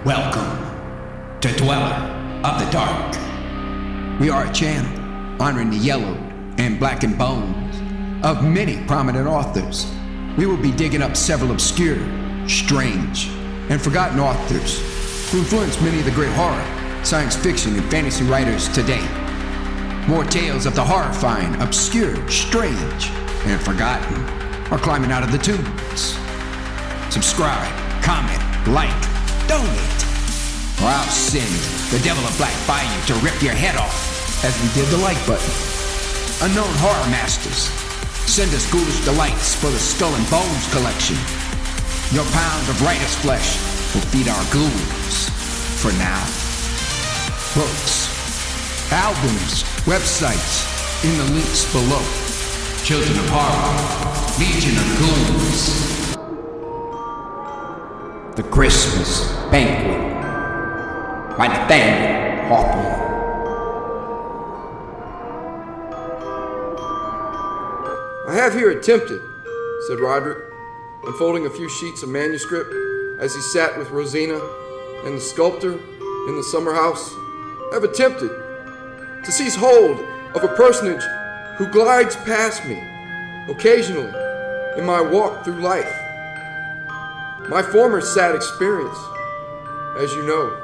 Welcome to Dweller of the Dark. We are a channel honoring the yellowed and blackened bones of many prominent authors. We will be digging up several obscure, strange, and forgotten authors who influenced many of the great horror, science fiction, and fantasy writers today. More tales of the horrifying, obscure, strange, and forgotten are climbing out of the tombs. Subscribe, comment, like, donate, or I'll send the devil of Black by you to rip your head off, as we did the like button. Unknown horror masters, send us ghoulish delights for the Skull and Bones collection. Your pound of writer's flesh will feed our ghouls for now. Books, albums, websites in the links below. Children of Horror, Legion of Ghouls. The Christmas Banquet by Nathaniel, Hawthorne. I have here attempted, said Roderick, unfolding a few sheets of manuscript as he sat with Rosina and the sculptor in the summer house. I have attempted to seize hold of a personage who glides past me occasionally in my walk through life. My former sad experience, as you know,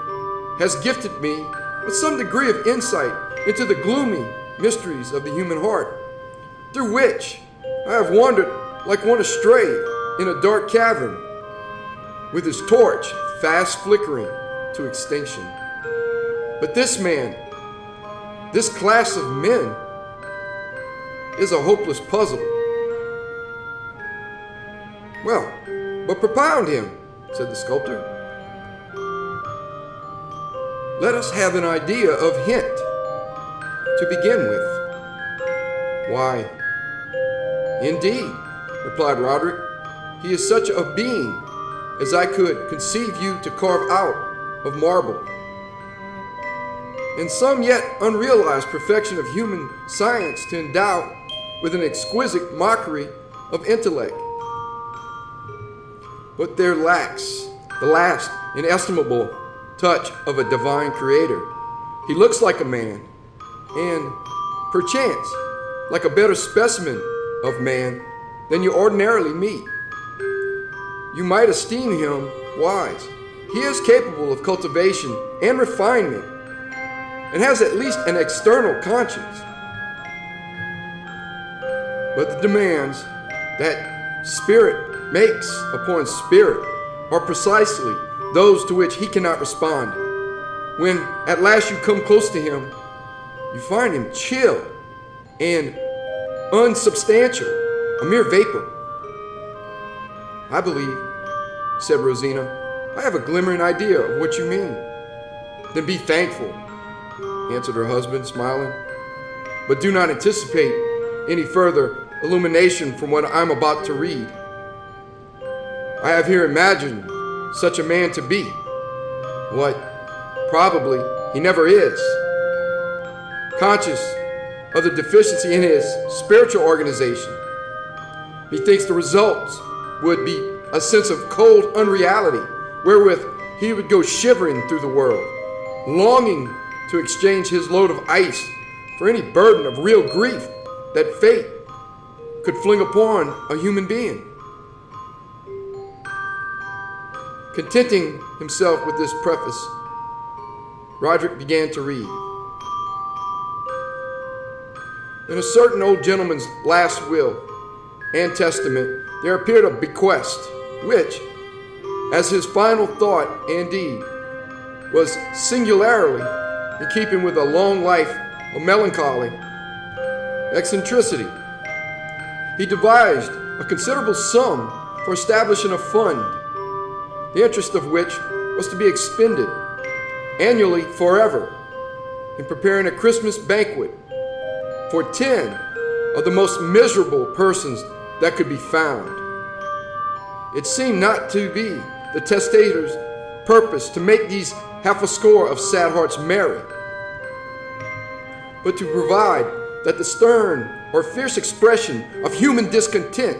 has gifted me with some degree of insight into the gloomy mysteries of the human heart, through which I have wandered like one astray in a dark cavern, with his torch fast flickering to extinction. But this man, this class of men, is a hopeless puzzle. Well, but propound him, said the sculptor. Let us have an idea of hint to begin with. Why, indeed, replied Roderick, he is such a being as I could conceive you to carve out of marble. And some yet unrealized perfection of human science to endow with an exquisite mockery of intellect. But there lacks the last inestimable touch of a divine creator. He looks like a man, and perchance like a better specimen of man than you ordinarily meet. You might esteem him wise. He is capable of cultivation and refinement, and has at least an external conscience. But the demands that spirit makes upon spirit are precisely those to which he cannot respond. When at last you come close to him, you find him chill and unsubstantial, a mere vapor. I believe, said Rosina, I have a glimmering idea of what you mean. Then be thankful, answered her husband, smiling, but do not anticipate any further illumination from what I'm about to read. I have here imagined such a man to be what probably he never is, conscious of the deficiency in his spiritual organization. He thinks the results would be a sense of cold unreality wherewith he would go shivering through the world, longing to exchange his load of ice for any burden of real grief that fate could fling upon a human being. Contenting himself with this preface, Roderick began to read. In a certain old gentleman's last will and testament, there appeared a bequest, which, as his final thought and deed, was singularly in keeping with a long life of melancholy eccentricity. He devised a considerable sum for establishing a fund, the interest of which was to be expended annually forever in preparing a Christmas banquet for 10 of the most miserable persons that could be found. It seemed not to be the testator's purpose to make these half a score of sad hearts merry, but to provide that the stern or fierce expression of human discontent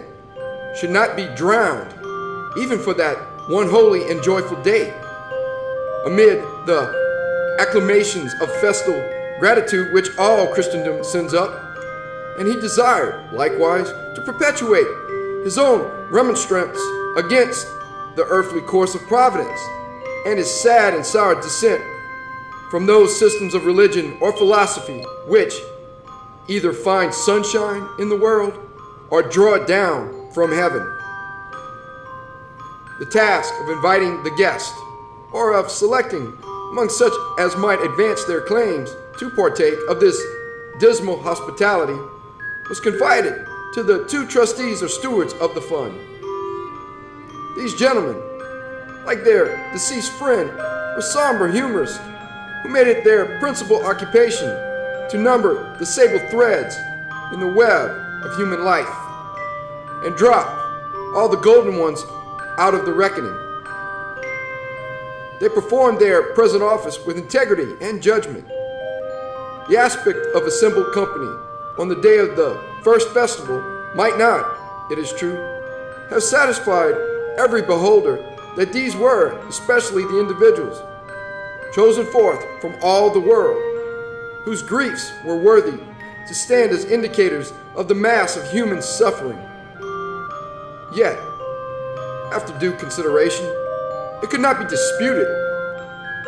should not be drowned, even for that one holy and joyful day, amid the acclamations of festal gratitude which all Christendom sends up, and he desired, likewise, to perpetuate his own remonstrance against the earthly course of providence, and his sad and sour dissent from those systems of religion or philosophy which either find sunshine in the world or draw it down from heaven. The task of inviting the guest, or of selecting among such as might advance their claims to partake of this dismal hospitality, was confided to the 2 trustees or stewards of the fund. These gentlemen, like their deceased friend, were somber humorists who made it their principal occupation to number the sable threads in the web of human life and drop all the golden ones out of the reckoning. They performed their present office with integrity and judgment. The aspect of assembled company on the day of the first festival might not, it is true, have satisfied every beholder that these were, especially the individuals, chosen forth from all the world, whose griefs were worthy to stand as indicators of the mass of human suffering. Yet, after due consideration, it could not be disputed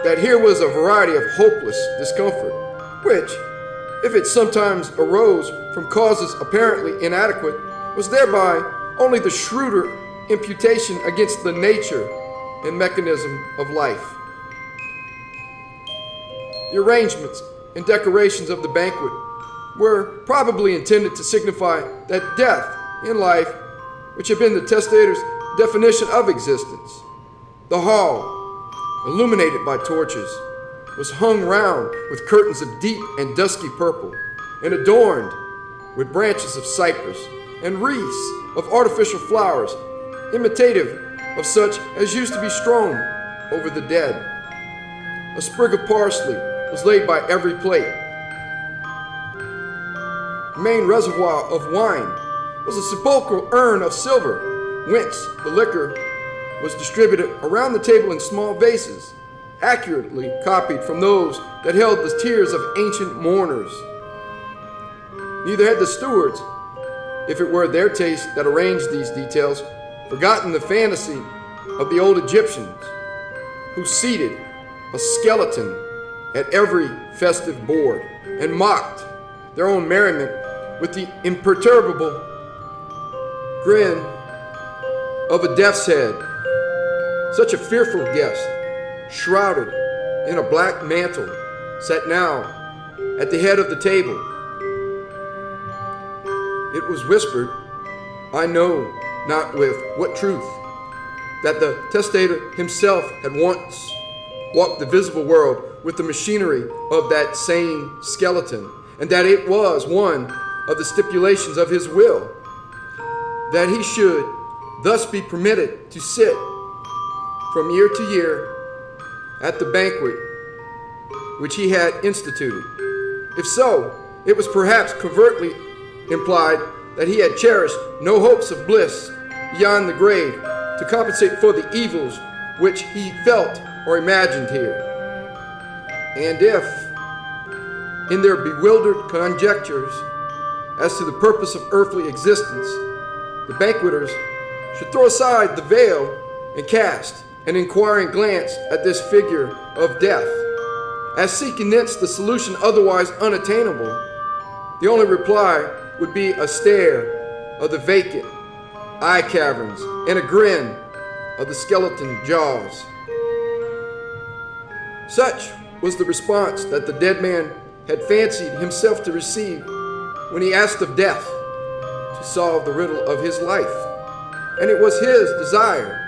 that here was a variety of hopeless discomfort, which, if it sometimes arose from causes apparently inadequate, was thereby only the shrewder imputation against the nature and mechanism of life. The arrangements and decorations of the banquet were probably intended to signify that death in life, which had been the testator's definition of existence. The hall, illuminated by torches, was hung round with curtains of deep and dusky purple, and adorned with branches of cypress and wreaths of artificial flowers, imitative of such as used to be strewn over the dead. A sprig of parsley was laid by every plate. The main reservoir of wine was a sepulchral urn of silver, whence the liquor was distributed around the table in small vases, accurately copied from those that held the tears of ancient mourners. Neither had the stewards, if it were their taste that arranged these details, forgotten the fantasy of the old Egyptians, who seated a skeleton at every festive board and mocked their own merriment with the imperturbable grin of a death's head. Such a fearful guest, shrouded in a black mantle, sat now at the head of the table. It was whispered, I know not with what truth, that the testator himself had once walked the visible world with the machinery of that same skeleton, and that it was one of the stipulations of his will that he should thus be permitted to sit from year to year at the banquet which he had instituted. If so, it was perhaps covertly implied that he had cherished no hopes of bliss beyond the grave to compensate for the evils which he felt or imagined here. And if, in their bewildered conjectures as to the purpose of earthly existence, the banqueters should throw aside the veil and cast an inquiring glance at this figure of death, as seeking thence the solution otherwise unattainable, the only reply would be a stare of the vacant eye caverns and a grin of the skeleton jaws. Such was the response that the dead man had fancied himself to receive when he asked of death to solve the riddle of his life, and it was his desire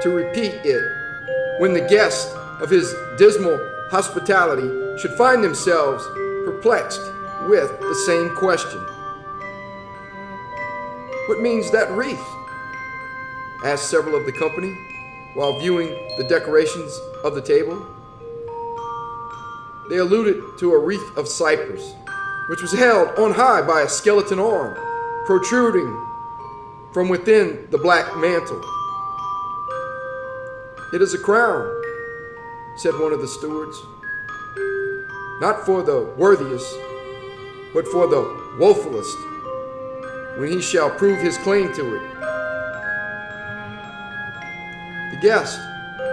to repeat it when the guests of his dismal hospitality should find themselves perplexed with the same question. What means that wreath? Asked several of the company while viewing the decorations of the table. They alluded to a wreath of cypress, which was held on high by a skeleton arm, protruding from within the black mantle. It is a crown, said one of the stewards. Not for the worthiest, but for the woefulest, when he shall prove his claim to it. The guest,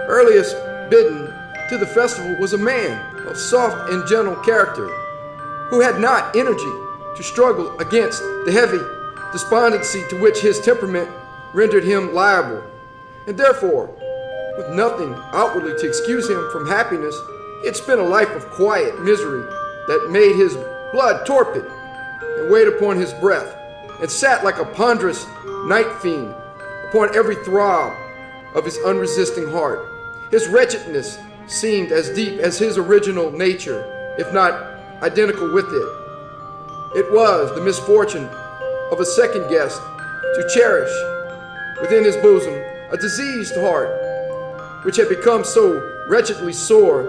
earliest bidden to the festival, was a man of soft and gentle character, who had not energy to struggle against the heavy despondency to which his temperament rendered him liable, and therefore, with nothing outwardly to excuse him from happiness, he had spent a life of quiet misery that made his blood torpid and weighed upon his breath, and sat like a ponderous night fiend upon every throb of his unresisting heart. His wretchedness seemed as deep as his original nature, if not identical with it. It was the misfortune of a second guest to cherish within his bosom a diseased heart, which had become so wretchedly sore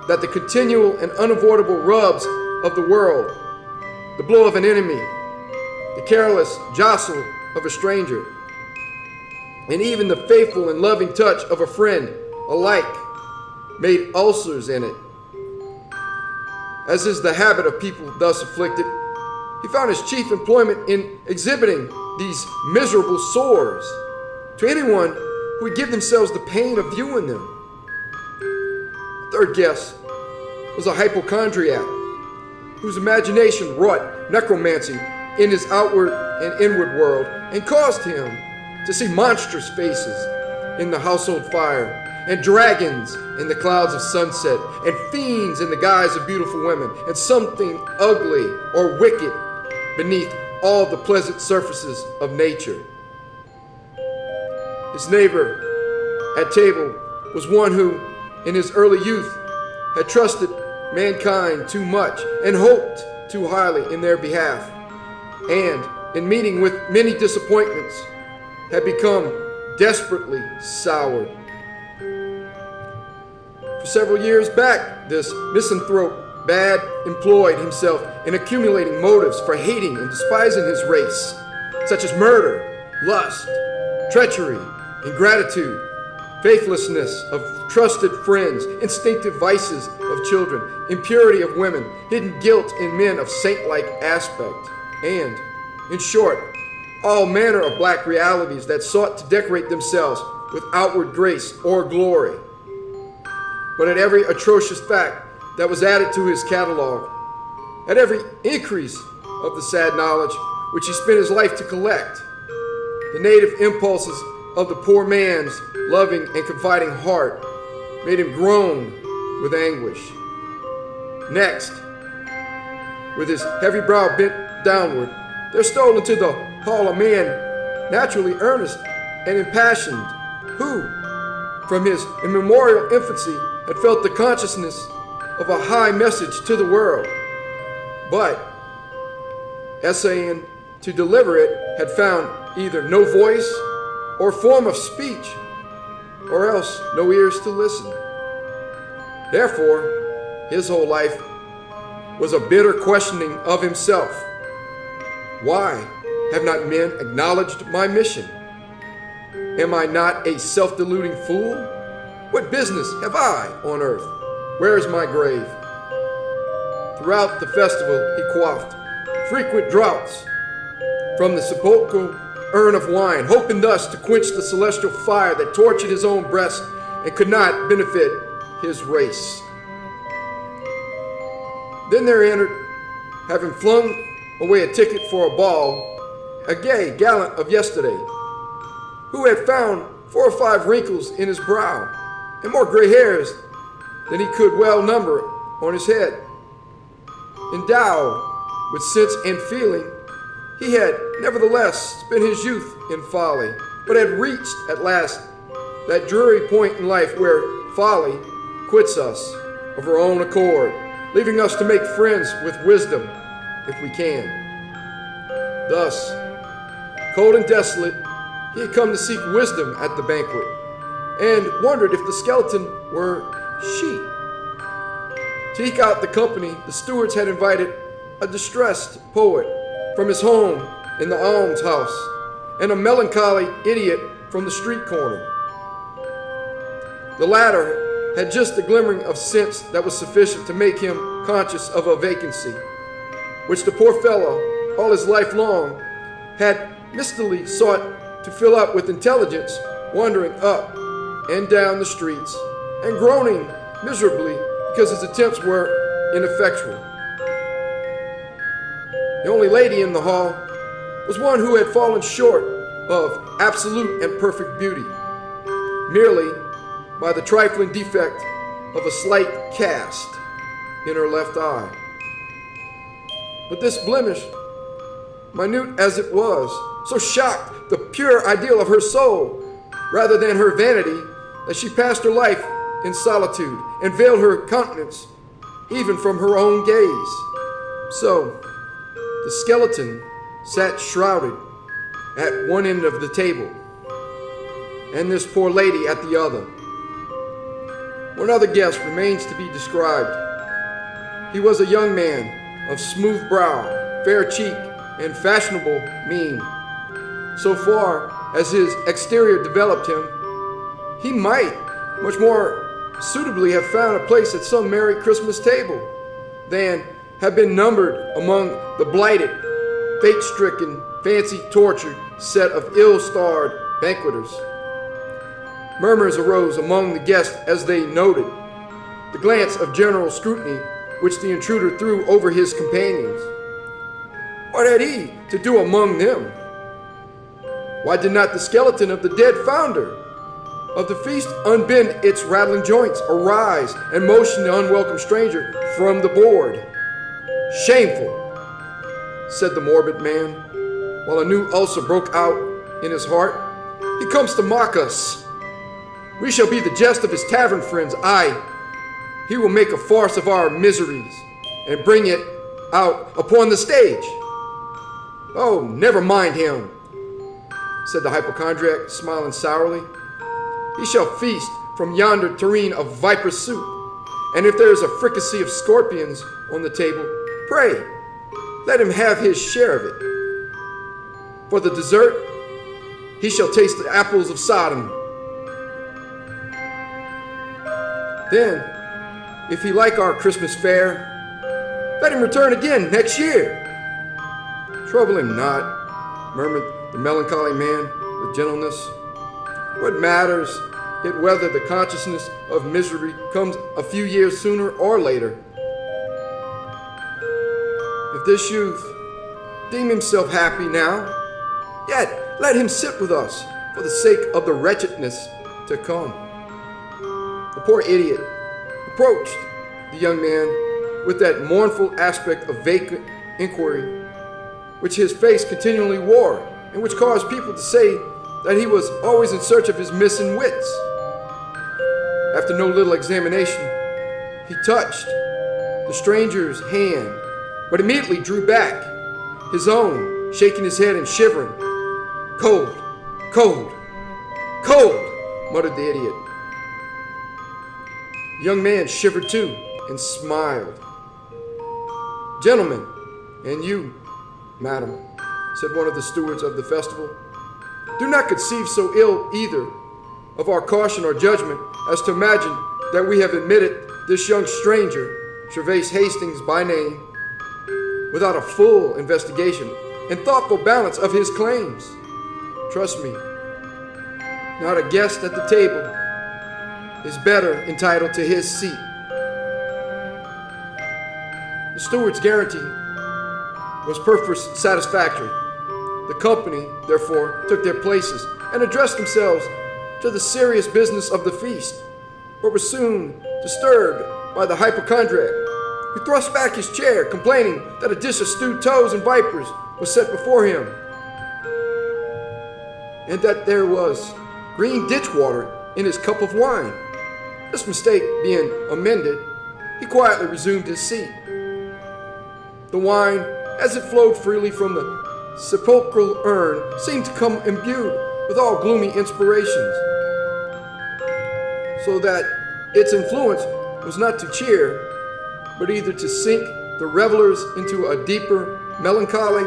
that the continual and unavoidable rubs of the world, the blow of an enemy, the careless jostle of a stranger, and even the faithful and loving touch of a friend alike made ulcers in it. As is the habit of people thus afflicted, he found his chief employment in exhibiting these miserable sores to anyone who would give themselves the pain of viewing them. The third guest was a hypochondriac whose imagination wrought necromancy in his outward and inward world, and caused him to see monstrous faces in the household fire, and dragons in the clouds of sunset, and fiends in the guise of beautiful women, and something ugly or wicked beneath all the pleasant surfaces of nature. His neighbor at table was one who, in his early youth, had trusted mankind too much and hoped too highly in their behalf, and, in meeting with many disappointments, had become desperately soured. For several years back, this misanthrope bad employed himself in accumulating motives for hating and despising his race, such as murder, lust, treachery, ingratitude, faithlessness of trusted friends, instinctive vices of children, impurity of women, hidden guilt in men of saint-like aspect, and, in short, all manner of black realities that sought to decorate themselves with outward grace or glory. But at every atrocious fact that was added to his catalog, at every increase of the sad knowledge which he spent his life to collect, the native impulses of the poor man's loving and confiding heart made him groan with anguish. Next, with his heavy brow bent downward, there stole into the hall a man naturally earnest and impassioned, who, from his immemorial infancy, had felt the consciousness of a high message to the world, but, essaying to deliver it, had found either no voice or form of speech, or else no ears to listen. Therefore, his whole life was a bitter questioning of himself. Why have not men acknowledged my mission? Am I not a self-deluding fool? What business have I on earth? Where is my grave? Throughout the festival he quaffed frequent draughts from the sepulchral urn of wine, hoping thus to quench the celestial fire that tortured his own breast and could not benefit his race. Then there entered, having flung away a ticket for a ball, a gay gallant of yesterday, who had found 4 or 5 wrinkles in his brow, and more gray hairs than he could well number on his head. Endowed with sense and feeling, he had nevertheless spent his youth in folly, but had reached at last that dreary point in life where folly quits us of her own accord, leaving us to make friends with wisdom if we can. Thus, cold and desolate, he had come to seek wisdom at the banquet, and wondered if the skeleton were she. To eke out the company, the stewards had invited a distressed poet from his home in the almshouse, and a melancholy idiot from the street corner. The latter had just a glimmering of sense that was sufficient to make him conscious of a vacancy, which the poor fellow, all his life long, had mistily sought to fill up with intelligence, wandering up and down the streets and groaning miserably because his attempts were ineffectual. The only lady in the hall was one who had fallen short of absolute and perfect beauty, merely by the trifling defect of a slight cast in her left eye. But this blemish, minute as it was, so shocked the pure ideal of her soul rather than her vanity that she passed her life in solitude and veiled her countenance even from her own gaze. So the skeleton sat shrouded at one end of the table, and this poor lady at the other. One other guest remains to be described. He was a young man of smooth brow, fair cheek, and fashionable mien. So far as his exterior developed him, he might much more suitably have found a place at some merry Christmas table than have been numbered among the blighted, fate-stricken, fancy-tortured set of ill-starred banqueters. Murmurs arose among the guests as they noted the glance of general scrutiny which the intruder threw over his companions. What had he to do among them? Why did not the skeleton of the dead founder of the feast unbend its rattling joints, arise, and motion the unwelcome stranger from the board? Shameful, said the morbid man, while a new ulcer broke out in his heart. He comes to mock us. We shall be the jest of his tavern friends. Aye, he will make a farce of our miseries and bring it out upon the stage. Oh, never mind him, said the hypochondriac, smiling sourly. He shall feast from yonder tureen of viper soup, and if there is a fricassee of scorpions on the table, pray, let him have his share of it. For the dessert, he shall taste the apples of Sodom. Then, if he like our Christmas fare, let him return again next year. Trouble him not, murmured the melancholy man with gentleness. What matters it whether the consciousness of misery comes a few years sooner or later? If this youth deem himself happy now, yet let him sit with us for the sake of the wretchedness to come. The poor idiot approached the young man with that mournful aspect of vacant inquiry which his face continually wore, and which caused people to say that he was always in search of his missing wits. After no little examination, he touched the stranger's hand, but immediately drew back, his own shaking his head and shivering. Cold, cold, cold, muttered the idiot. The young man shivered too and smiled. Gentlemen, and you, madam, said one of the stewards of the festival, do not conceive so ill either of our caution or judgment as to imagine that we have admitted this young stranger, Gervase Hastings by name, without a full investigation and thoughtful balance of his claims. Trust me, not a guest at the table is better entitled to his seat. The steward's guarantee was perforce satisfactory. The company, therefore, took their places and addressed themselves to the serious business of the feast, but were soon disturbed by the hypochondriac, who thrust back his chair, complaining that a dish of stewed toads and vipers was set before him, and that there was green ditch water in his cup of wine. This mistake being amended, he quietly resumed his seat. The wine, as it flowed freely from the sepulchral urn, seemed to come imbued with all gloomy inspirations, so that its influence was not to cheer, but either to sink the revelers into a deeper melancholy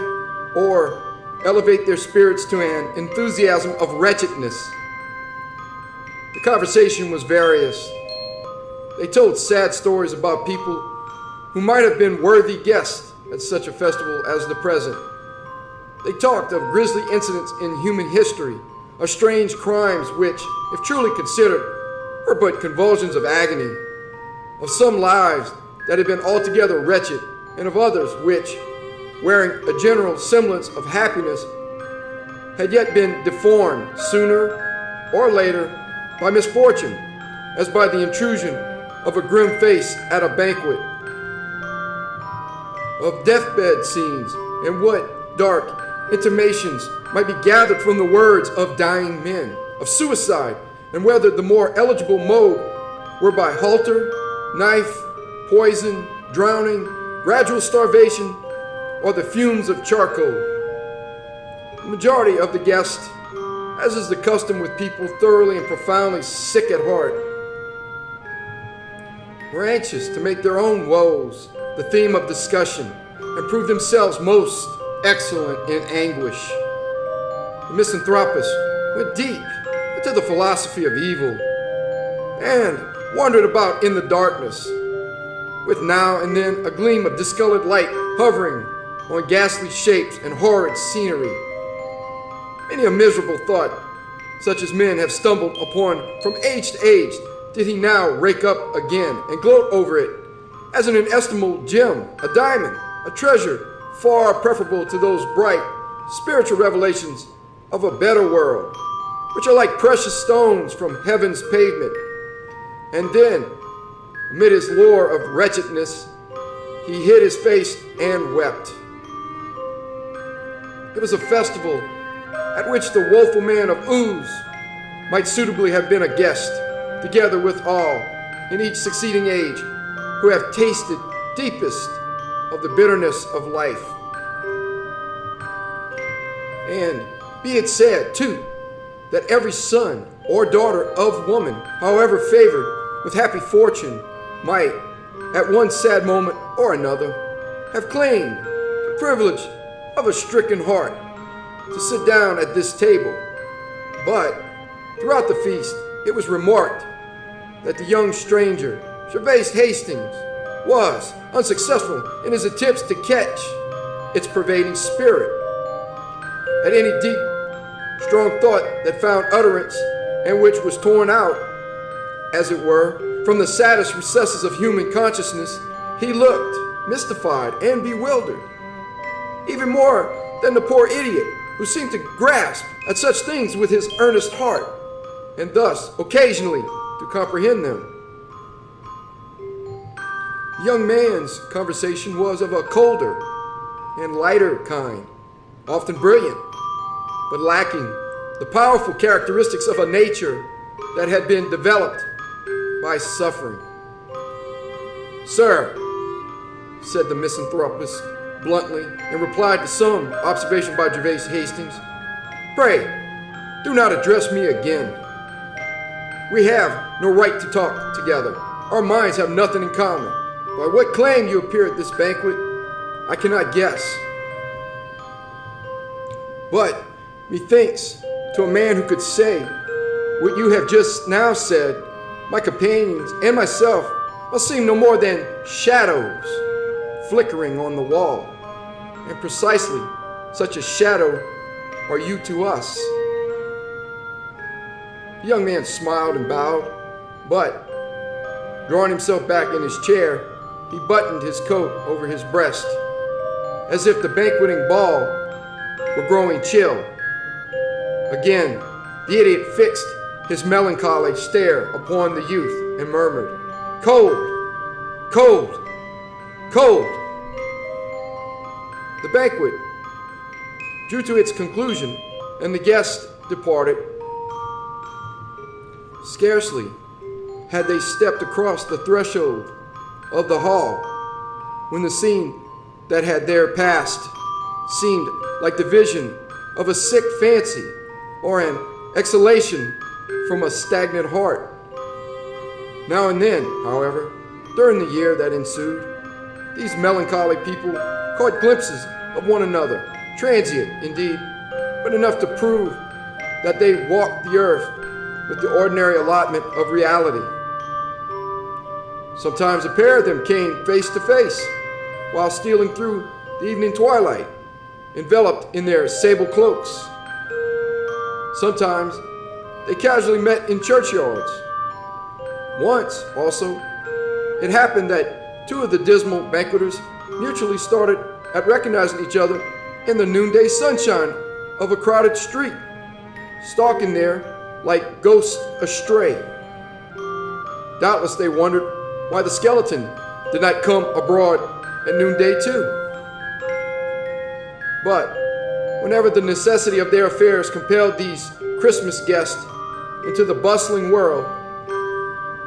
or elevate their spirits to an enthusiasm of wretchedness. The conversation was various, They told sad stories about people who might have been worthy guests at such a festival as the present. They talked of grisly incidents in human history, of strange crimes which, if truly considered, were but convulsions of agony, of some lives that had been altogether wretched, and of others which, wearing a general semblance of happiness, had yet been deformed sooner or later by misfortune, as by the intrusion of a grim face at a banquet, of deathbed scenes, and what dark intimations might be gathered from the words of dying men, of suicide, and whether the more eligible mode were by halter, knife, poison, drowning, gradual starvation, or the fumes of charcoal. The majority of the guests, as is the custom with people thoroughly and profoundly sick at heart, were anxious to make their own woes the theme of discussion and prove themselves most excellent in anguish. The misanthropist went deep into the philosophy of evil and wandered about in the darkness, with now and then a gleam of discolored light hovering on ghastly shapes and horrid scenery. Many a miserable thought, such as men have stumbled upon from age to age, did he now rake up again and gloat over it as an inestimable gem, a diamond, a treasure far preferable to those bright spiritual revelations of a better world, which are like precious stones from heaven's pavement. And then, amid his lore of wretchedness, he hid his face and wept. It was a festival at which the woeful man of Uz might suitably have been a guest, together with all, in each succeeding age, who have tasted deepest of the bitterness of life. And be it said, too, that every son or daughter of woman, however favored with happy fortune, might, at one sad moment or another, have claimed the privilege of a stricken heart to sit down at this table. But throughout the feast, it was remarked that the young stranger, Gervase Hastings, was unsuccessful in his attempts to catch its pervading spirit. At any deep, strong thought that found utterance and which was torn out, as it were, from the saddest recesses of human consciousness, he looked mystified and bewildered, even more than the poor idiot who seemed to grasp at such things with his earnest heart, and thus occasionally to comprehend them. The young man's conversation was of a colder and lighter kind, often brilliant, but lacking the powerful characteristics of a nature that had been developed by suffering. "Sir," said the misanthropist bluntly, in reply to some observation by Gervase Hastings, "pray, do not address me again. We have no right to talk together. Our minds have nothing in common. By what claim you appear at this banquet, I cannot guess. But methinks, to a man who could say what you have just now said, my companions and myself must seem no more than shadows flickering on the wall. And precisely such a shadow are you to us." The young man smiled and bowed, but, drawing himself back in his chair, he buttoned his coat over his breast, as if the banqueting ball were growing chill. Again, the idiot fixed his melancholy stare upon the youth and murmured, "Cold, cold, cold." The banquet drew to its conclusion, and the guests departed. Scarcely had they stepped across the threshold of the hall when the scene that had there passed seemed like the vision of a sick fancy or an exhalation from a stagnant heart. Now and then, however, during the year that ensued, these melancholy people caught glimpses of one another, transient indeed, but enough to prove that they walked the earth with the ordinary allotment of reality. Sometimes a pair of them came face to face while stealing through the evening twilight, enveloped in their sable cloaks. Sometimes they casually met in churchyards. Once, also, it happened that two of the dismal banqueters mutually started at recognizing each other in the noonday sunshine of a crowded street, stalking there like ghosts astray. Doubtless they wondered why the skeleton did not come abroad at noonday too. But whenever the necessity of their affairs compelled these Christmas guests into the bustling world,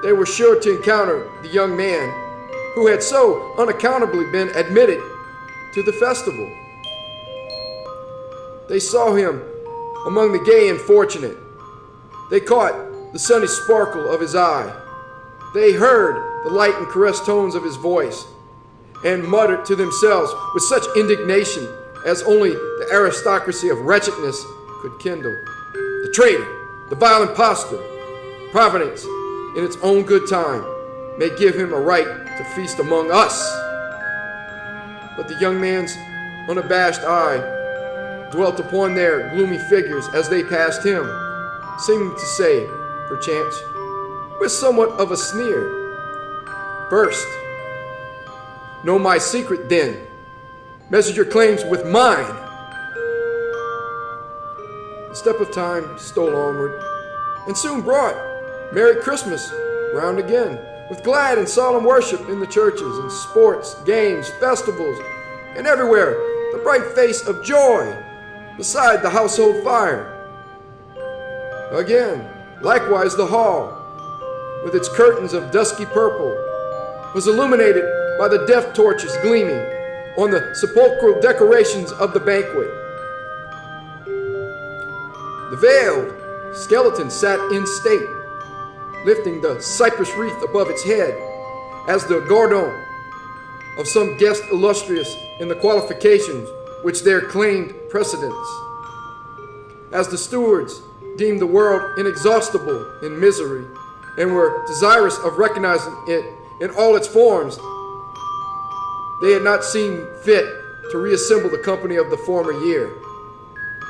they were sure to encounter the young man who had so unaccountably been admitted to the festival. They saw him among the gay and fortunate. They caught the sunny sparkle of his eye. They heard the light and caressed tones of his voice, and muttered to themselves with such indignation as only the aristocracy of wretchedness could kindle. The traitor, the vile impostor, Providence, in its own good time, may give him a right to feast among us. But the young man's unabashed eye dwelt upon their gloomy figures as they passed him, seeming to say, perchance, with somewhat of a sneer, "First, know my secret then. Measure your claims with mine." The step of time stole onward, and soon brought Merry Christmas round again, with glad and solemn worship in the churches, and sports, games, festivals, and everywhere the bright face of joy beside the household fire. Again, likewise the hall, with its curtains of dusky purple, was illuminated by the death torches gleaming on the sepulchral decorations of the banquet. The veiled skeleton sat in state, lifting the cypress wreath above its head as the guerdon of some guest illustrious in the qualifications which there claimed precedence. As the stewards deemed the world inexhaustible in misery and were desirous of recognizing it in all its forms, they had not seen fit to reassemble the company of the former year.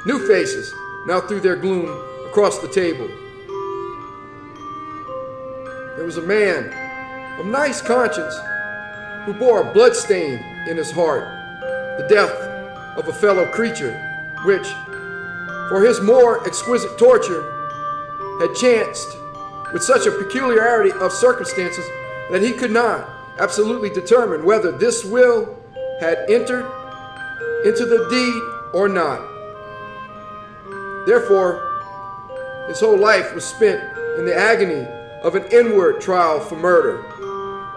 New faces now threw their gloom across the table. There was a man of nice conscience who bore a bloodstain in his heart, the death of a fellow creature, which, for his more exquisite torture, had chanced with such a peculiarity of circumstances that he could not absolutely determine whether this will had entered into the deed or not. Therefore, his whole life was spent in the agony of an inward trial for murder,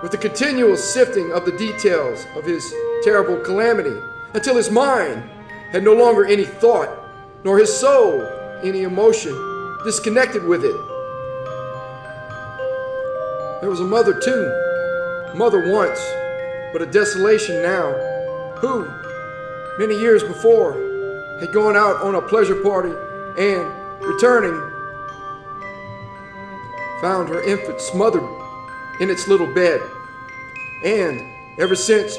with the continual sifting of the details of his terrible calamity, until his mind had no longer any thought, nor his soul any emotion disconnected with it. There was a mother too, mother once, but a desolation now, who, many years before, had gone out on a pleasure party and, returning, found her infant smothered in its little bed. And ever since,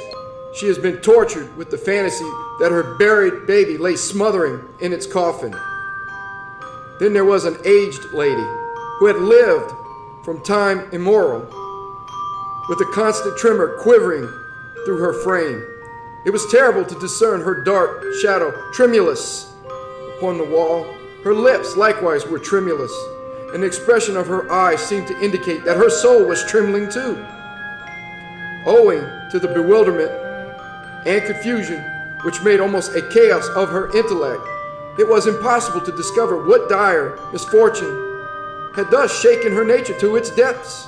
she has been tortured with the fantasy that her buried baby lay smothering in its coffin. Then there was an aged lady who had lived from time immemorial, with a constant tremor quivering through her frame. It was terrible to discern her dark shadow tremulous upon the wall. Her lips likewise were tremulous, and the expression of her eyes seemed to indicate that her soul was trembling too. Owing to the bewilderment and confusion which made almost a chaos of her intellect, it was impossible to discover what dire misfortune had thus shaken her nature to its depths,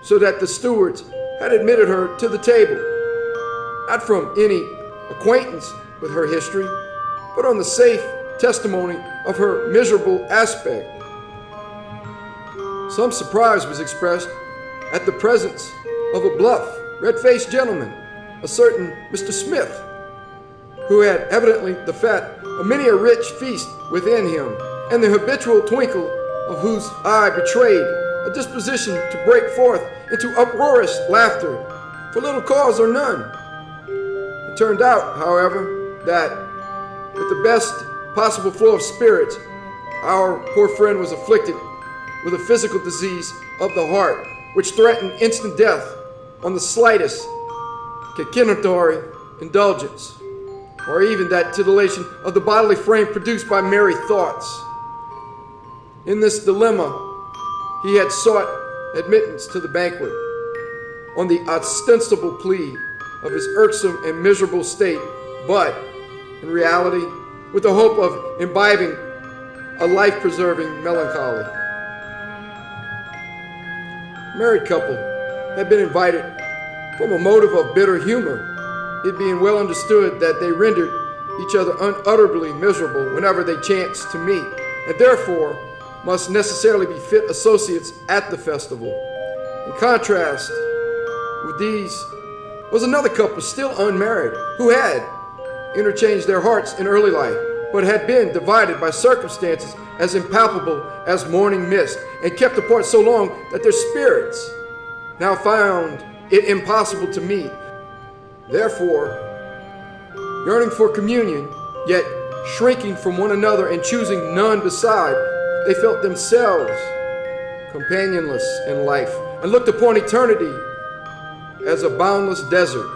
so that the stewards had admitted her to the table, not from any acquaintance with her history, but on the safe testimony of her miserable aspect. Some surprise was expressed at the presence of a bluff, red-faced gentleman, a certain Mr. Smith, who had evidently the fat of many a rich feast within him, and the habitual twinkle of whose eye betrayed a disposition to break forth into uproarious laughter for little cause or none. It turned out, however, that with the best possible flow of spirits, our poor friend was afflicted with a physical disease of the heart, which threatened instant death on the slightest cachinnatory indulgence, or even that titillation of the bodily frame produced by merry thoughts. In this dilemma, he had sought admittance to the banquet on the ostensible plea of his irksome and miserable state, but in reality, with the hope of imbibing a life-preserving melancholy. A married couple had been invited from a motive of bitter humor, it being well understood that they rendered each other unutterably miserable whenever they chanced to meet, and therefore must necessarily be fit associates at the festival. In contrast with these was another couple still unmarried who had interchanged their hearts in early life, but had been divided by circumstances as impalpable as morning mist, and kept apart so long that their spirits now found it impossible to meet. Therefore, yearning for communion, yet shrinking from one another and choosing none beside, they felt themselves companionless in life and looked upon eternity as a boundless desert.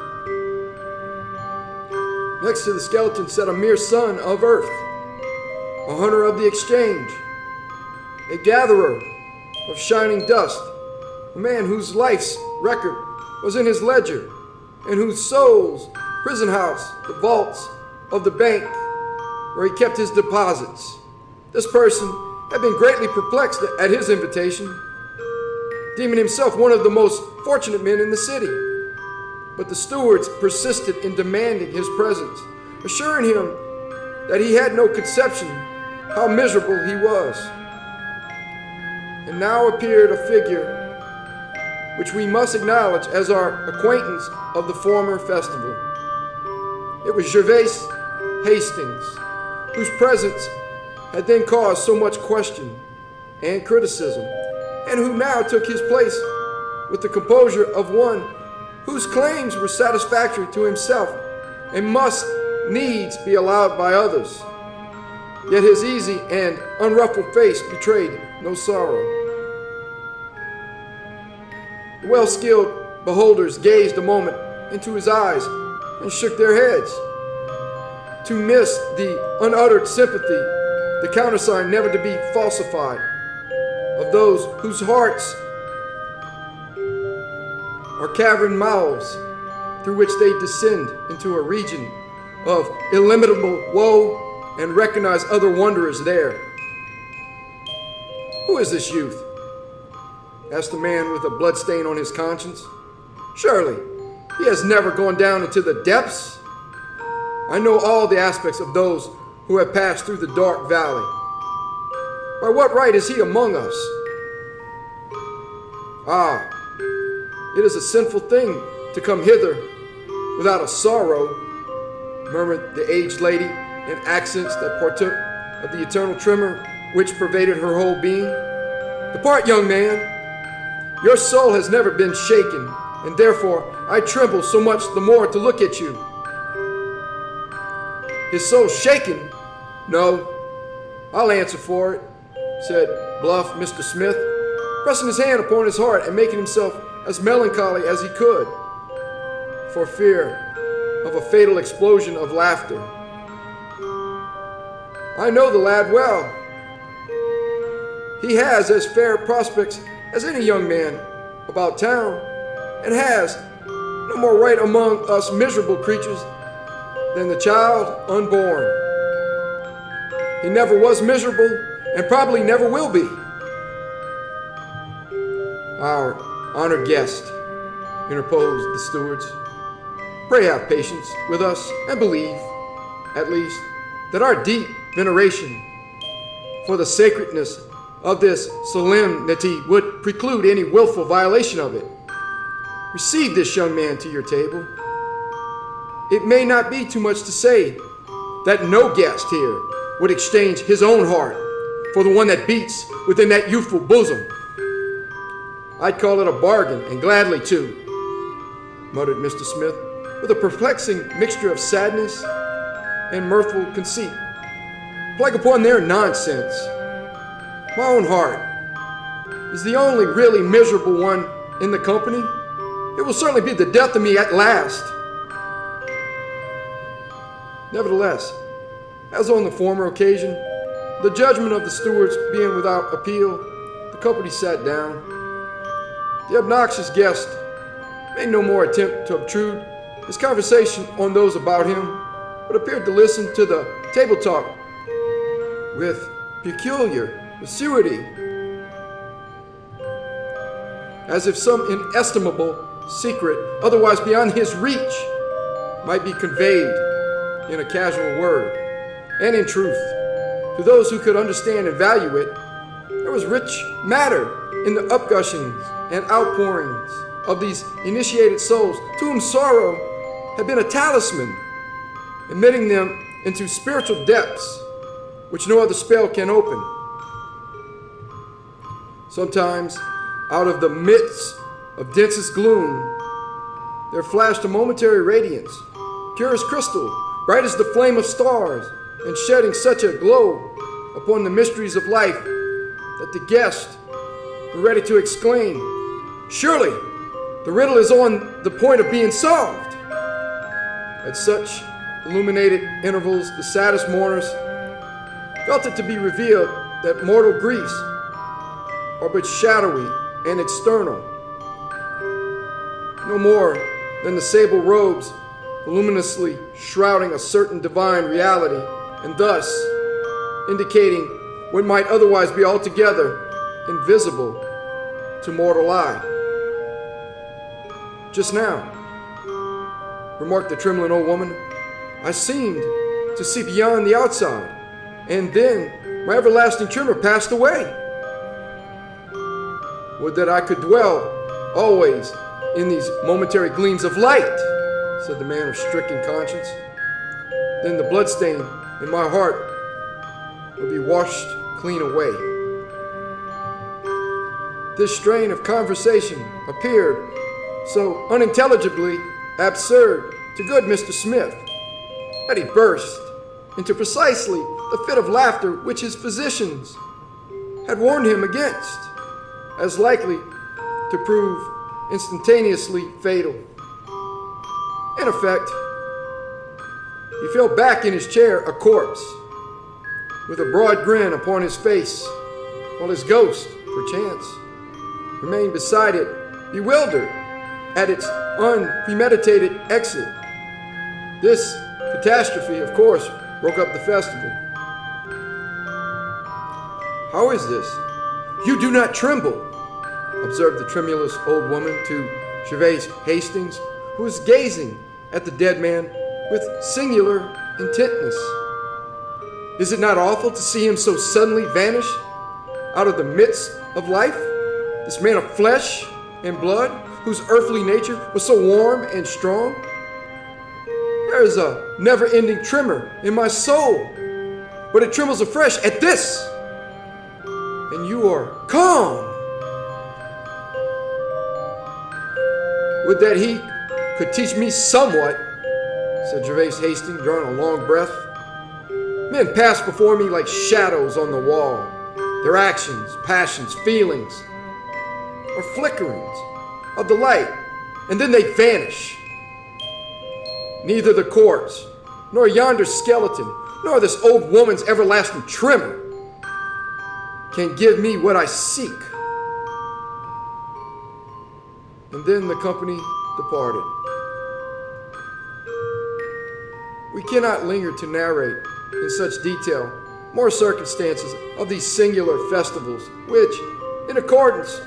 Next to the skeleton sat a mere son of earth, a hunter of the exchange, a gatherer of shining dust, a man whose life's record was in his ledger, and whose soul's prison house, the vaults of the bank where he kept his deposits. This person had been greatly perplexed at his invitation, deeming himself one of the most fortunate men in the city. But the stewards persisted in demanding his presence, assuring him that he had no conception how miserable he was. And now appeared a figure which we must acknowledge as our acquaintance of the former festival. It was Gervais Hastings, whose presence had then caused so much question and criticism, and who now took his place with the composure of one whose claims were satisfactory to himself and must needs be allowed by others. Yet his easy and unruffled face betrayed no sorrow. The well-skilled beholders gazed a moment into his eyes and shook their heads. To miss the unuttered sympathy, the countersign never to be falsified, of those whose hearts are cavern mouths through which they descend into a region of illimitable woe and recognize other wanderers there. "Who is this youth?" asked the man with a bloodstain on his conscience. "Surely he has never gone down into the depths. I know all the aspects of those who have passed through the dark valley. By what right is he among us?" "Ah, it is a sinful thing to come hither without a sorrow," murmured the aged lady in accents that partook of the eternal tremor which pervaded her whole being. "Depart, young man. Your soul has never been shaken, and therefore I tremble so much the more to look at you." "His soul shaken? No, I'll answer for it," said bluff Mr. Smith, pressing his hand upon his heart and making himself as melancholy as he could, for fear of a fatal explosion of laughter. "I know the lad well. He has as fair prospects as any young man about town, and has no more right among us miserable creatures than the child unborn. He never was miserable, and probably never will be." "Our honored guest," interposed the stewards, "pray have patience with us, and believe, at least, that our deep veneration for the sacredness of this solemnity would preclude any willful violation of it. Receive this young man to your table. It may not be too much to say that no guest here would exchange his own heart for the one that beats within that youthful bosom." I'd call it a bargain, and gladly too, muttered Mr. Smith, with a perplexing mixture of sadness and mirthful conceit. Plague upon their nonsense. My own heart is the only really miserable one in the company. It will certainly be the death of me at last. Nevertheless, as on the former occasion, the judgment of the stewards being without appeal, the company sat down. The obnoxious guest made no more attempt to obtrude his conversation on those about him, but appeared to listen to the table talk with peculiar assiduity, as if some inestimable secret, otherwise beyond his reach, might be conveyed in a casual word. And in truth, to those who could understand and value it, there was rich matter in the upgushings and outpourings of these initiated souls to whom sorrow had been a talisman, admitting them into spiritual depths which no other spell can open. Sometimes, out of the midst of densest gloom, there flashed a momentary radiance, pure as crystal, bright as the flame of stars, and shedding such a glow upon the mysteries of life that the guests were ready to exclaim, "Surely the riddle is on the point of being solved." At such illuminated intervals, the saddest mourners felt it to be revealed that mortal griefs are but shadowy and external, no more than the sable robes voluminously shrouding a certain divine reality, and thus indicating what might otherwise be altogether invisible to mortal eye. "Just now," remarked the trembling old woman, "I seemed to see beyond the outside, and then my everlasting tremor passed away. Would that I could dwell always in these momentary gleams of light," said the man of stricken conscience. "Then the bloodstain in my heart would be washed clean away." This strain of conversation appeared so unintelligibly absurd to good Mr. Smith that he burst into precisely the fit of laughter which his physicians had warned him against, as likely to prove instantaneously fatal. In effect, he fell back in his chair a corpse, with a broad grin upon his face, while his ghost, perchance, remained beside it, bewildered at its unpremeditated exit. This catastrophe, of course, broke up the festival. "How is this? You do not tremble," observed the tremulous old woman to Gervais Hastings, who was gazing at the dead man with singular intentness. "Is it not awful to see him so suddenly vanish out of the midst of life? This man of flesh and blood, whose earthly nature was so warm and strong? There is a never-ending tremor in my soul, but it trembles afresh at this. And you are calm. Would that he could teach me somewhat," said Gervais Hastings, drawing a long breath. "Men pass before me like shadows on the wall. Their actions, passions, feelings are flickerings of the light, and then they vanish. Neither the corpse, nor yonder skeleton, nor this old woman's everlasting tremor can give me what I seek." And then the company departed. We cannot linger to narrate in such detail more circumstances of these singular festivals, which, in accordance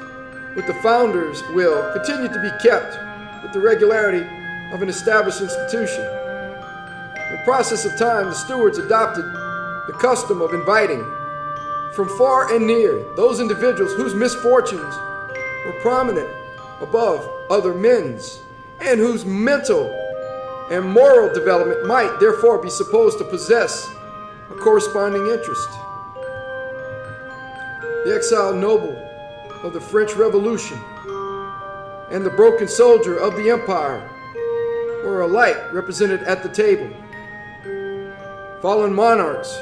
with the founder's will, continued to be kept with the regularity of an established institution. In process of time, the stewards adopted the custom of inviting from far and near those individuals whose misfortunes were prominent above other men's, and whose mental and moral development might therefore be supposed to possess a corresponding interest. The exiled noble of the French Revolution and the broken soldier of the Empire were alike represented at the table. Fallen monarchs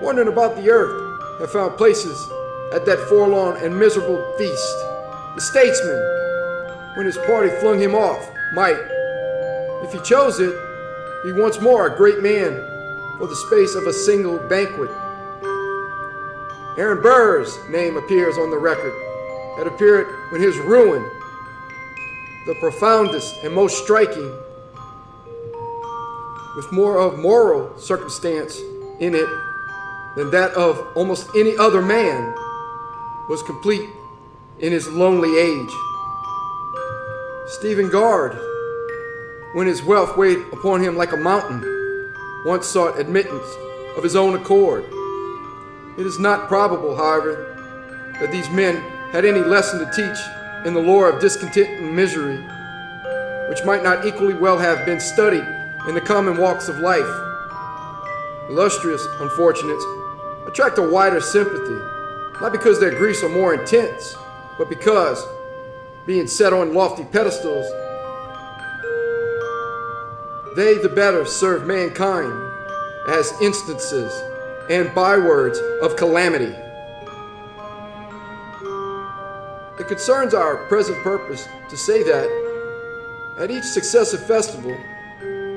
wandering about the earth have found places at that forlorn and miserable feast. The statesman, when his party flung him off, might, if he chose it, be once more a great man for the space of a single banquet. Aaron Burr's name appears on the record. It appeared when his ruin, the profoundest and most striking, with more of moral circumstance in it than that of almost any other man, was complete in his lonely age. Stephen Guard, when his wealth weighed upon him like a mountain, once sought admittance of his own accord. It is not probable, however, that these men had any lesson to teach in the lore of discontent and misery, which might not equally well have been studied in the common walks of life. Illustrious unfortunates attract a wider sympathy, not because their griefs are more intense, but because, being set on lofty pedestals, they the better serve mankind as instances and bywords of calamity. It concerns our present purpose to say that, at each successive festival,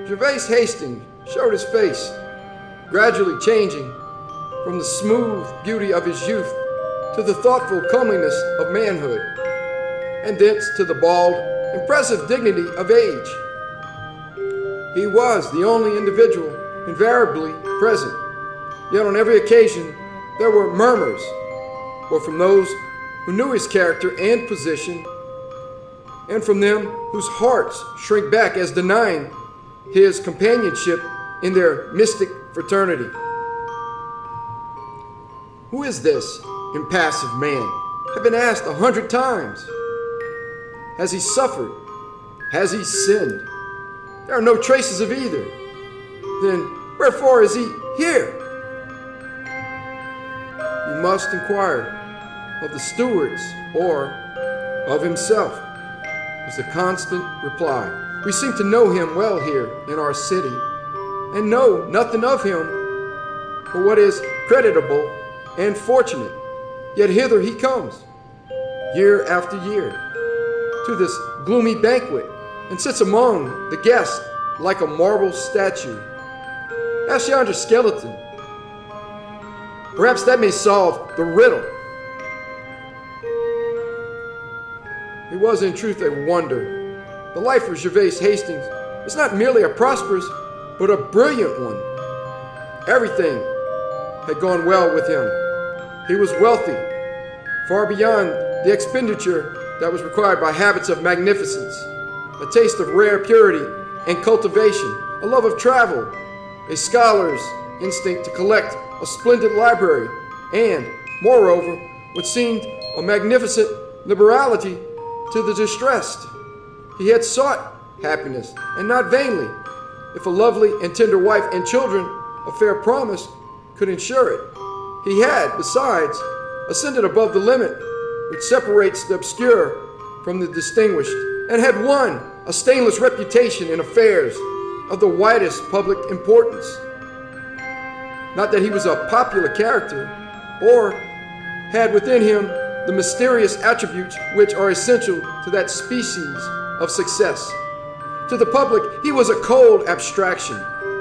Gervais Hastings showed his face, gradually changing from the smooth beauty of his youth to the thoughtful comeliness of manhood, and thence to the bald, impressive dignity of age. He was the only individual invariably present, yet on every occasion there were murmurs, both from those who knew his character and position, and from them whose hearts shrink back as denying his companionship in their mystic fraternity. Who is this impassive man? Have been asked 100 times. Has he suffered? Has he sinned? There are no traces of either. Then wherefore is he here? You must inquire of the stewards or of himself, was the constant reply. We seem to know him well here in our city, and know nothing of him but what is creditable and fortunate. Yet hither he comes, year after year, to this gloomy banquet, and sits among the guests like a marble statue. Ask yonder skeleton. Perhaps that may solve the riddle. It was in truth a wonder. The life of Gervais Hastings was not merely a prosperous, but a brilliant one. Everything had gone well with him. He was wealthy, far beyond the expenditure that was required by habits of magnificence, a taste of rare purity and cultivation, a love of travel, a scholar's instinct to collect a splendid library, and, moreover, what seemed a magnificent liberality to the distressed. He had sought happiness, and not vainly. If a lovely and tender wife and children of fair promise could ensure it. He had, besides, ascended above the limit which separates the obscure from the distinguished, and had won a stainless reputation in affairs of the widest public importance. Not that he was a popular character, or had within him the mysterious attributes which are essential to that species of success. To the public, he was a cold abstraction,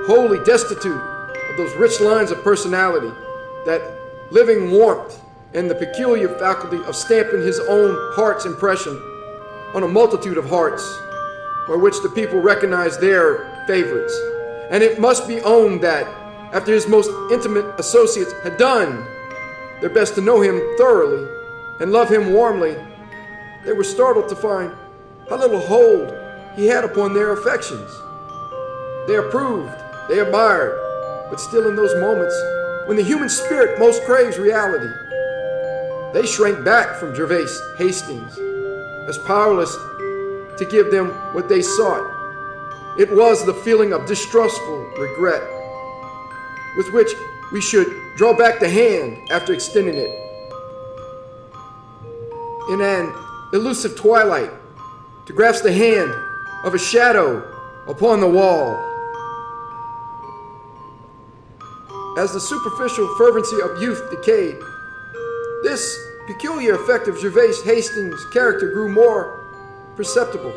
wholly destitute of those rich lines of personality, that living warmth, and the peculiar faculty of stamping his own heart's impression on a multitude of hearts, by which the people recognized their favorites. And it must be owned that, after his most intimate associates had done their best to know him thoroughly and love him warmly, they were startled to find how little hold he had upon their affections. They approved, they admired, but still in those moments when the human spirit most craves reality, they shrank back from Gervais Hastings as powerless to give them what they sought. It was the feeling of distrustful regret with which we should draw back the hand after extending it. in an elusive twilight to grasp the hand of a shadow upon the wall. As the superficial fervency of youth decayed, this peculiar effect of Gervais Hastings' character grew more perceptible.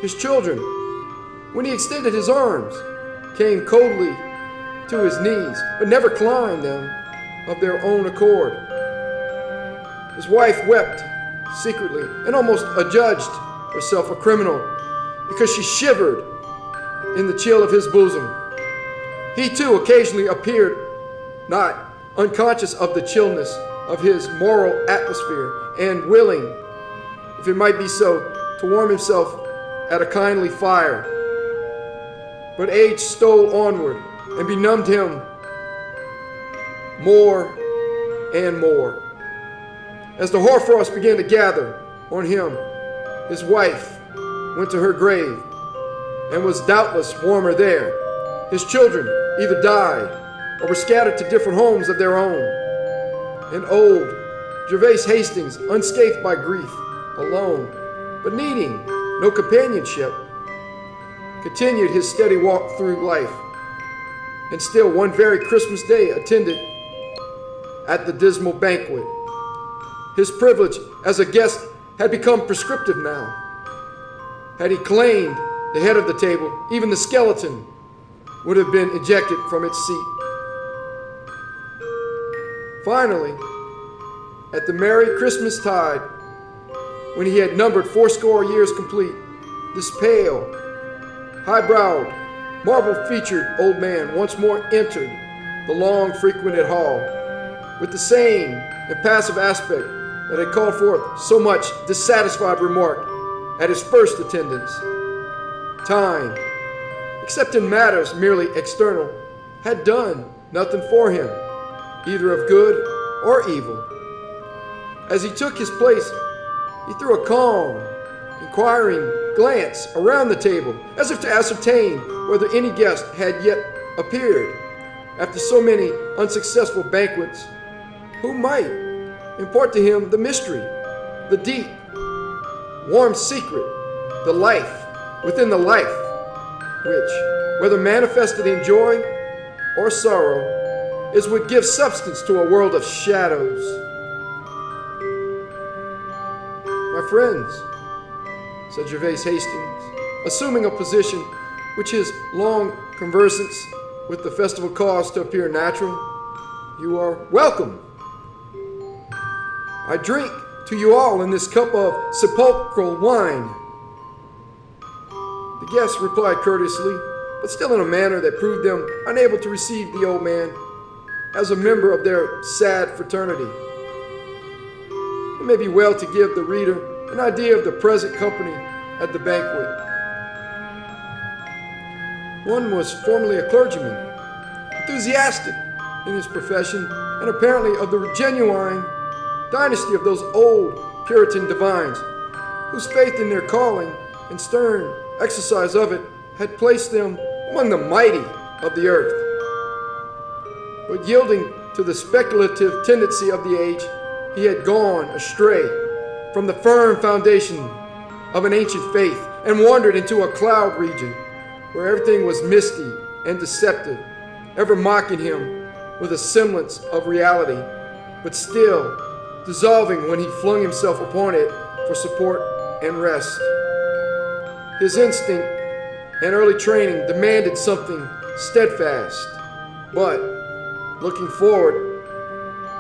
His children, when he extended his arms, came coldly to his knees, but never climbed them of their own accord. His wife wept secretly and almost adjudged herself a criminal because she shivered in the chill of his bosom. He too occasionally appeared not unconscious of the chillness of his moral atmosphere and willing, if it might be so, to warm himself at a kindly fire. But age stole onward and benumbed him more and more. As the hoarfrost began to gather on him, his wife went to her grave and was doubtless warmer there. His children either died or were scattered to different homes of their own. And old Gervais Hastings, unscathed by grief, alone, but needing no companionship, continued his steady walk through life, and still one very Christmas day attended at the dismal banquet. His privilege as a guest had become prescriptive now. Had he claimed the head of the table, even the skeleton would have been ejected from its seat. Finally, at the merry Christmas tide, when he had numbered 80 years complete, this pale, high-browed, marble-featured old man once more entered the long-frequented hall with the same impassive aspect that had called forth so much dissatisfied remark at his first attendance. Time, except in matters merely external, had done nothing for him, either of good or evil. As he took his place, he threw a calm, inquiring glance around the table, as if to ascertain whether any guest had yet appeared after so many unsuccessful banquets, who might impart to him the mystery, the deep, warm secret, the life within the life, which, whether manifested in joy or sorrow, is what gives substance to a world of shadows. My friends, said Gervais Hastings, assuming a position which his long conversance with the festival caused to appear natural, you are welcome. I drink to you all in this cup of sepulchral wine. The guests replied courteously, but still in a manner that proved them unable to receive the old man as a member of their sad fraternity. It may be well to give the reader an idea of the present company at the banquet. One was formerly a clergyman, enthusiastic in his profession, and apparently of the genuine dynasty of those old Puritan divines, whose faith in their calling and stern exercise of it had placed them among the mighty of the earth. But yielding to the speculative tendency of the age, he had gone astray from the firm foundation of an ancient faith and wandered into a cloud region where everything was misty and deceptive, ever mocking him with a semblance of reality, but still dissolving when he flung himself upon it for support and rest. His instinct and early training demanded something steadfast, but looking forward,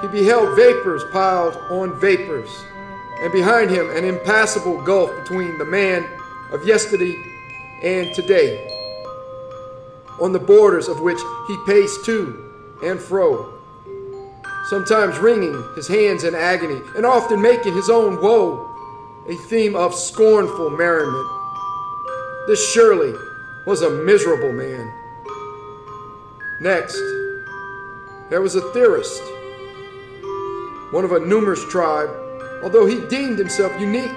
he beheld vapors piled on vapors, and behind him an impassable gulf between the man of yesterday and today, on the borders of which he paced to and fro, sometimes wringing his hands in agony, and often making his own woe a theme of scornful merriment. This surely was a miserable man. Next, there was a theorist, one of a numerous tribe, although he deemed himself unique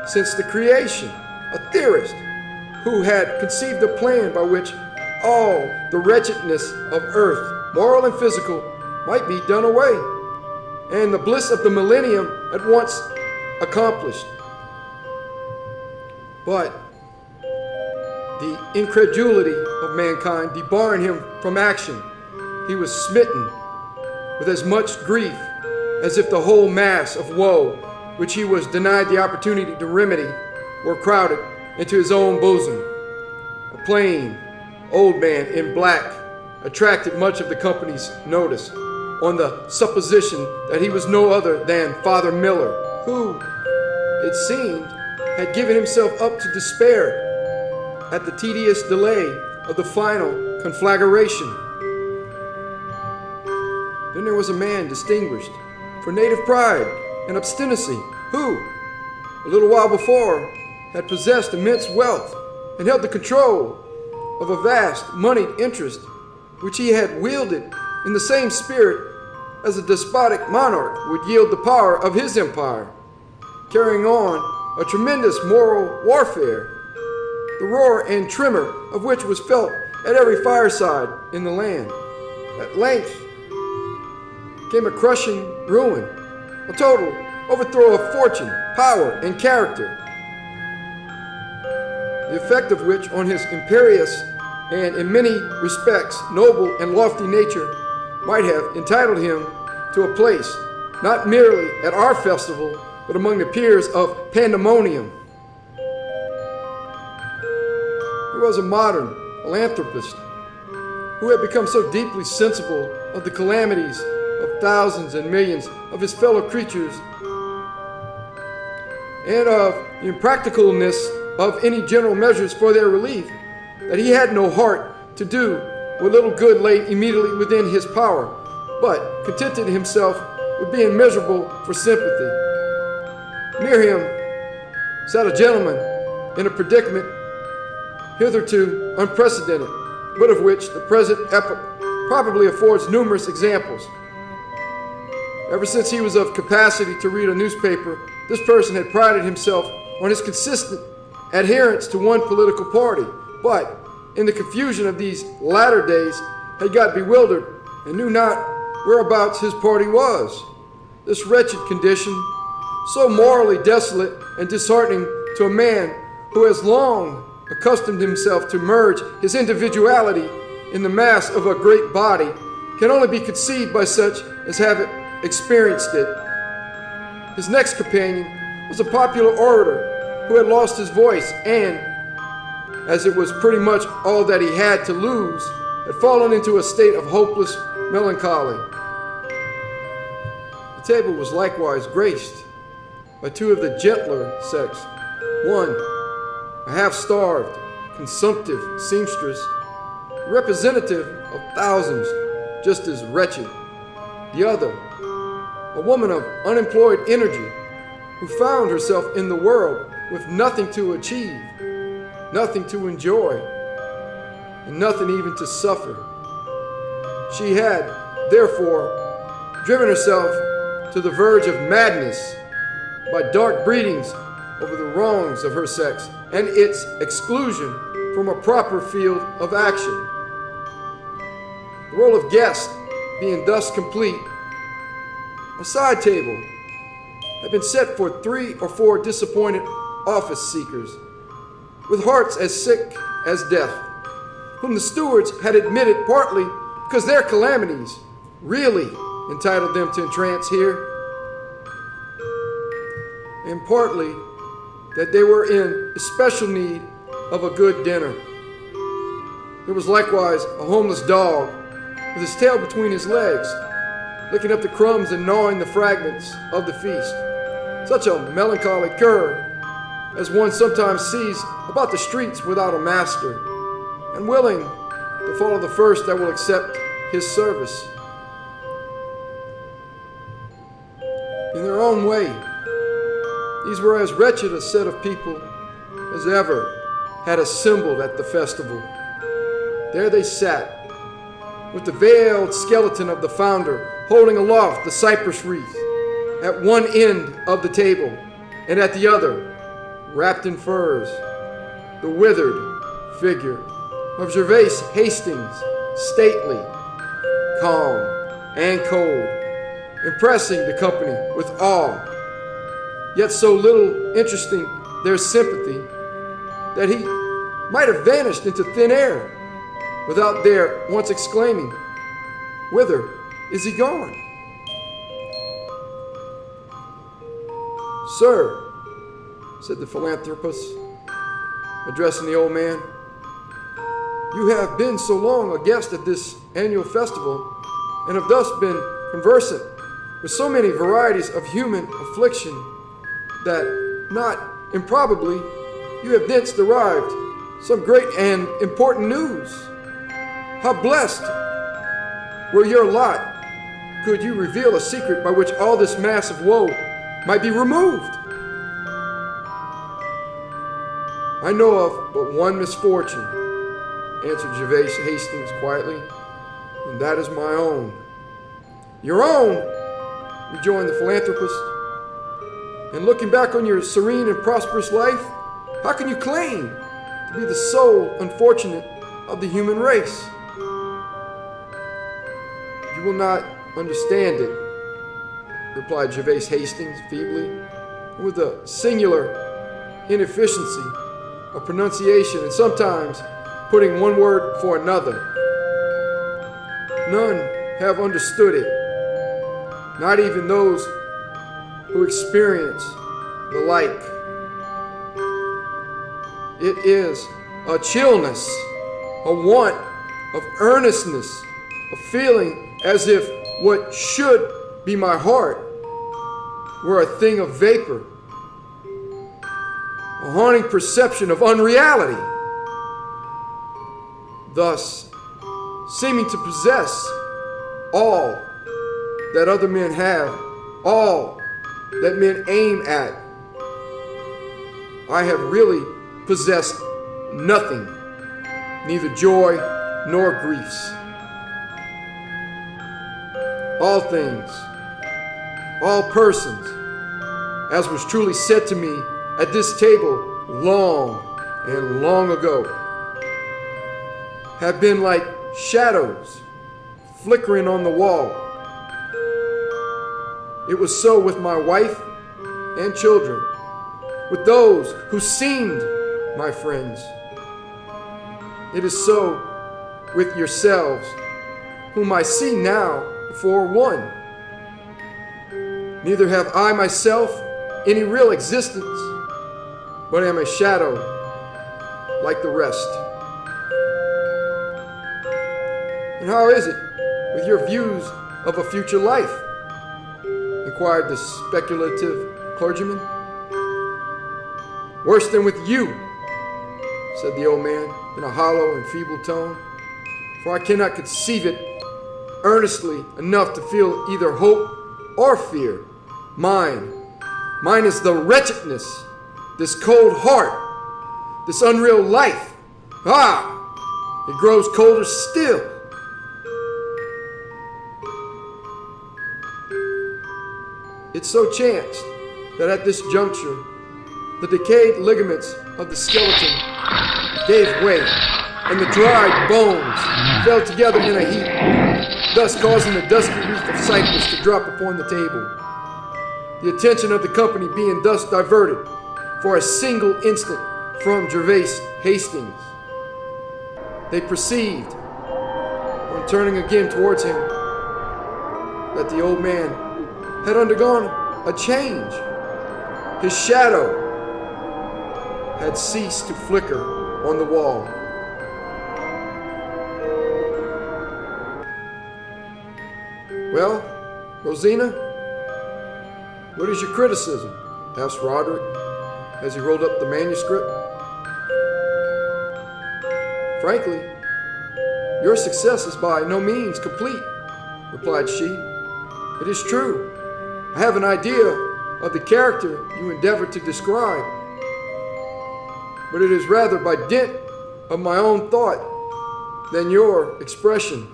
since the creation, a theorist who had conceived a plan by which all the wretchedness of earth, moral and physical, might be done away, and the bliss of the millennium at once accomplished. But the incredulity of mankind debarring him from action, he was smitten with as much grief as if the whole mass of woe which he was denied the opportunity to remedy were crowded into his own bosom. A plain, old man in black attracted much of the company's notice on the supposition that he was no other than Father Miller, who, it seemed, had given himself up to despair at the tedious delay of the final conflagration. Then there was a man distinguished for native pride and obstinacy, who, a little while before, had possessed immense wealth and held the control of a vast moneyed interest which he had wielded in the same spirit as a despotic monarch would yield the power of his empire, carrying on a tremendous moral warfare, the roar and tremor of which was felt at every fireside in the land. At length came a crushing ruin, a total overthrow of fortune, power, and character, the effect of which on his imperious and in many respects noble and lofty nature might have entitled him to a place not merely at our festival, but among the peers of pandemonium. There was a modern philanthropist who had become so deeply sensible of the calamities of thousands and millions of his fellow creatures and of the impracticableness of any general measures for their relief, that he had no heart to do what little good lay immediately within his power, but contented himself with being miserable for sympathy. Near him sat a gentleman in a predicament hitherto unprecedented, but of which the present epoch probably affords numerous examples. Ever since he was of capacity to read a newspaper, this person had prided himself on his consistent adherence to one political party, but in the confusion of these latter days had got bewildered and knew not whereabouts his party was. This wretched condition, so morally desolate and disheartening to a man who has long accustomed himself to merge his individuality in the mass of a great body, can only be conceived by such as have experienced it. His next companion was a popular orator who had lost his voice and, as it was pretty much all that he had to lose, had fallen into a state of hopeless melancholy. The table was likewise graced by two of the gentler sex, one a half-starved, consumptive seamstress, representative of thousands just as wretched, the other a woman of unemployed energy who found herself in the world with nothing to achieve, nothing to enjoy, and nothing even to suffer. She had, therefore, driven herself to the verge of madness by dark breedings over the wrongs of her sex and its exclusion from a proper field of action. The role of guest being thus complete, a side table had been set for 3 or 4 disappointed office seekers, with hearts as sick as death, whom the stewards had admitted partly because their calamities really entitled them to entrance here, and partly that they were in especial need of a good dinner. There was likewise a homeless dog with his tail between his legs, licking up the crumbs and gnawing the fragments of the feast. Such a melancholy cur as one sometimes sees about the streets without a master, and willing to follow the first that will accept his service. In their own way, these were as wretched a set of people as ever had assembled at the festival. There they sat, with the veiled skeleton of the founder holding aloft the cypress wreath at one end of the table, and at the other, wrapped in furs, the withered figure of Gervase Hastings, stately, calm, and cold, impressing the company with awe. yet so little interesting their sympathy that he might have vanished into thin air without their once exclaiming, "Whither is he gone?" "Sir," said the philanthropist, addressing the old man, "you have been so long a guest at this annual festival and have thus been conversant with so many varieties of human affliction that, not improbably, you have thence derived some great and important news. How blessed were your lot could you reveal a secret by which all this mass of woe might be removed." "I know of but one misfortune," answered Gervais Hastings quietly, "and that is my own." "Your own?" rejoined the philanthropist. "And looking back on your serene and prosperous life, how can you claim to be the sole unfortunate of the human race?" "You will not understand it," replied Gervais Hastings feebly, and with a singular inefficiency of pronunciation and sometimes putting one word for another. "None have understood it, not even those who experience the like. It is a chillness, a want of earnestness, a feeling as if what should be my heart were a thing of vapor, a haunting perception of unreality, thus seeming to possess all that other men have, all that men aim at. I have really possessed nothing, neither joy nor griefs. All things, all persons, as was truly said to me at this table long and long ago, have been like shadows flickering on the wall. It was so with my wife and children, with those who seemed my friends. It is so with yourselves, whom I see now before one. Neither have I myself any real existence, but am a shadow like the rest. And how is it with your views of a future life?" inquired the speculative clergyman. "Worse than with you," said the old man in a hollow and feeble tone, "for I cannot conceive it earnestly enough to feel either hope or fear. Mine is the wretchedness, this cold heart, this unreal life. Ah, it grows colder still. It so chanced that at this juncture, the decayed ligaments of the skeleton gave way, and the dried bones fell together in a heap, thus causing the dusky wreath of cypress to drop upon the table. The attention of the company being thus diverted for a single instant from Gervais Hastings, they perceived, on turning again towards him, that the old man had undergone a change. His shadow had ceased to flicker on the wall. "Well, Rosina, what is your criticism?" asked Roderick as he rolled up the manuscript. "Frankly, your success is by no means complete," replied she. "It is true, I have an idea of the character you endeavor to describe, but it is rather by dint of my own thought than your expression.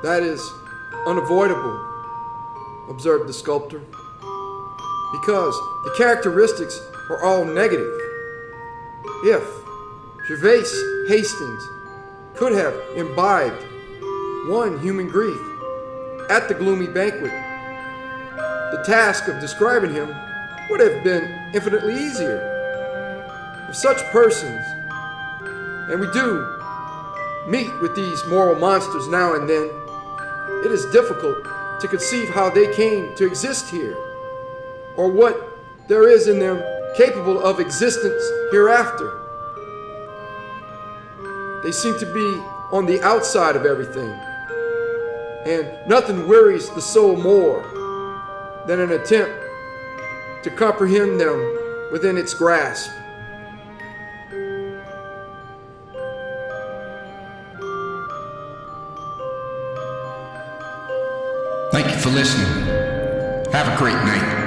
That is unavoidable," observed the sculptor, "because the characteristics are all negative. If Gervais Hastings could have imbibed one human grief at the gloomy banquet, the task of describing him would have been infinitely easier. If such persons, and we do meet with these moral monsters now and then, it is difficult to conceive how they came to exist here, or what there is in them capable of existence hereafter. They seem to be on the outside of everything, and nothing worries the soul more than an attempt to comprehend them within its grasp. Thank you for listening. Have a great night.